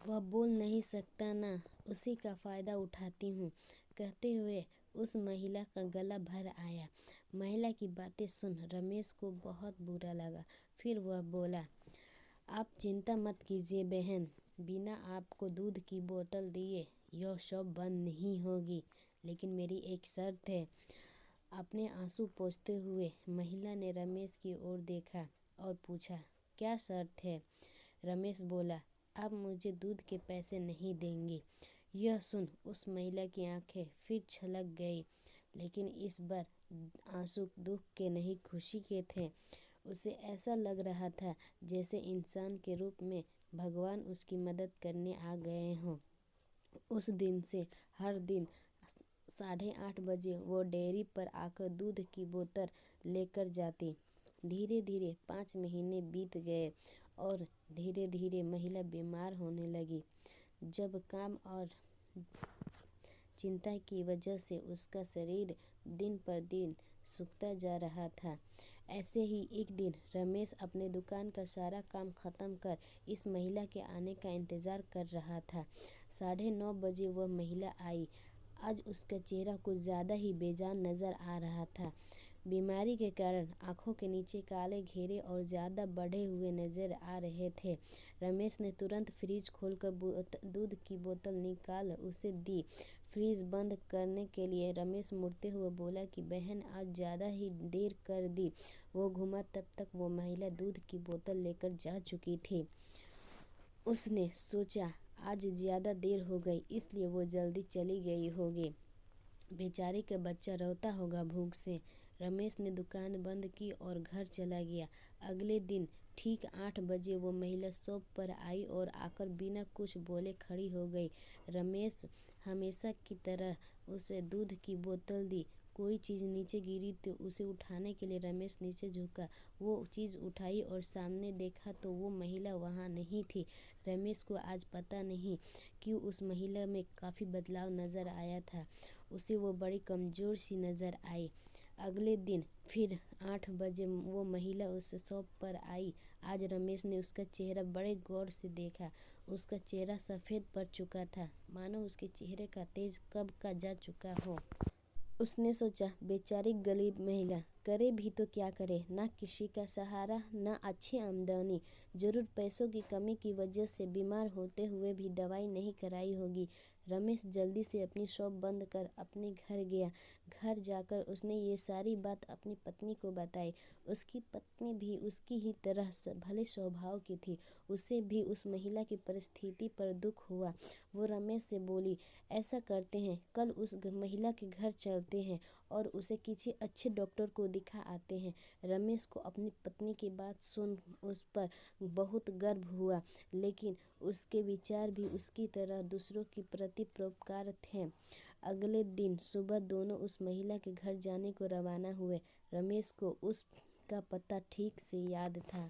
वह बोल नहीं सकता ना, उसी का फ़ायदा उठाती हूँ, कहते हुए उस महिला का गला भर आया। महिला की बातें सुन रमेश को बहुत बुरा लगा। फिर वह बोला, आप चिंता मत कीजिए बहन, बिना आपको दूध की बोतल दिए यह शॉप बंद नहीं होगी, लेकिन मेरी एक शर्त है। अपने आंसू पोंछते हुए महिला ने रमेश की ओर देखा और पूछा, क्या शर्त है? रमेश बोला, आप मुझे दूध के पैसे नहीं देंगे। यह सुन उस महिला की आंखें फिर छलक गई, लेकिन इस बार आंसू दुख के नहीं खुशी के थे। उसे ऐसा लग रहा था जैसे इंसान के रूप में भगवान उसकी मदद करने आ गए हों। उस दिन से हर दिन 8:30 बजे वो डेयरी पर आकर दूध की बोतल लेकर जाती। धीरे धीरे 5 महीने बीत गए और धीरे धीरे महिला बीमार होने लगी। जब काम और चिंता की वजह से उसका शरीर दिन पर दिन सूखता जा रहा था, ऐसे ही एक दिन रमेश अपने दुकान का सारा काम ख़त्म कर इस महिला के आने का इंतज़ार कर रहा था। 9:30 बजे वह महिला आई। आज उसका चेहरा कुछ ज़्यादा ही बेजान नज़र आ रहा था। बीमारी के कारण आंखों के नीचे काले घेरे और ज़्यादा बढ़े हुए नज़र आ रहे थे। रमेश ने तुरंत फ्रिज खोलकर दूध की बोतल निकाल उसे दी। फ्रिज बंद करने के लिए रमेश मुड़ते हुए बोला कि बहन, आज ज़्यादा ही देर कर दी। वो घूमा, तब तक वो महिला दूध की बोतल लेकर जा चुकी थी। उसने सोचा आज ज़्यादा देर हो गई, इसलिए वो जल्दी चली गई होगी। बेचारे का बच्चा रोता होगा भूख से। रमेश ने दुकान बंद की और घर चला गया। अगले दिन ठीक 8 बजे वो महिला शॉप पर आई और आकर बिना कुछ बोले खड़ी हो गई। रमेश हमेशा की तरह उसे दूध की बोतल दी। कोई चीज़ नीचे गिरी तो उसे उठाने के लिए रमेश नीचे झुका। वो चीज़ उठाई और सामने देखा तो वो महिला वहाँ नहीं थी। रमेश को आज पता नहीं क्यों उस महिला में काफ़ी बदलाव नज़र आया था। उसे वो बड़ी कमज़ोर सी नज़र आई। अगले दिन फिर 8 बजे वो महिला उस शॉप पर आई। आज रमेश ने उसका चेहरा बड़े गौर से देखा। उसका चेहरा सफ़ेद पड़ चुका था, मानो उसके चेहरे का तेज कब का जा चुका हो। उसने सोचा, बेचारी गरीब महिला, करे भी तो क्या करे, ना किसी का सहारा, ना अच्छी आमदनी। जरूर पैसों की कमी की वजह से बीमार होते हुए भी दवाई नहीं कराई होगी। रमेश जल्दी से अपनी शॉप बंद कर अपने घर गया। घर जाकर उसने ये सारी बात अपनी पत्नी को बताई। उसकी पत्नी भी उसकी ही तरह भले स्वभाव की थी। उसे भी उस महिला की परिस्थिति पर दुख हुआ। वो रमेश से बोली, ऐसा करते हैं, कल उस महिला के घर चलते हैं और उसे किसी अच्छे डॉक्टर को दिखा आते हैं। रमेश को अपनी पत्नी की बात सुन उस पर बहुत गर्व हुआ, लेकिन उसके विचार भी उसकी तरह दूसरों के प्रति परोपकार थे। अगले दिन सुबह दोनों उस महिला के घर जाने को रवाना हुए। रमेश को उस का पता ठीक से याद था।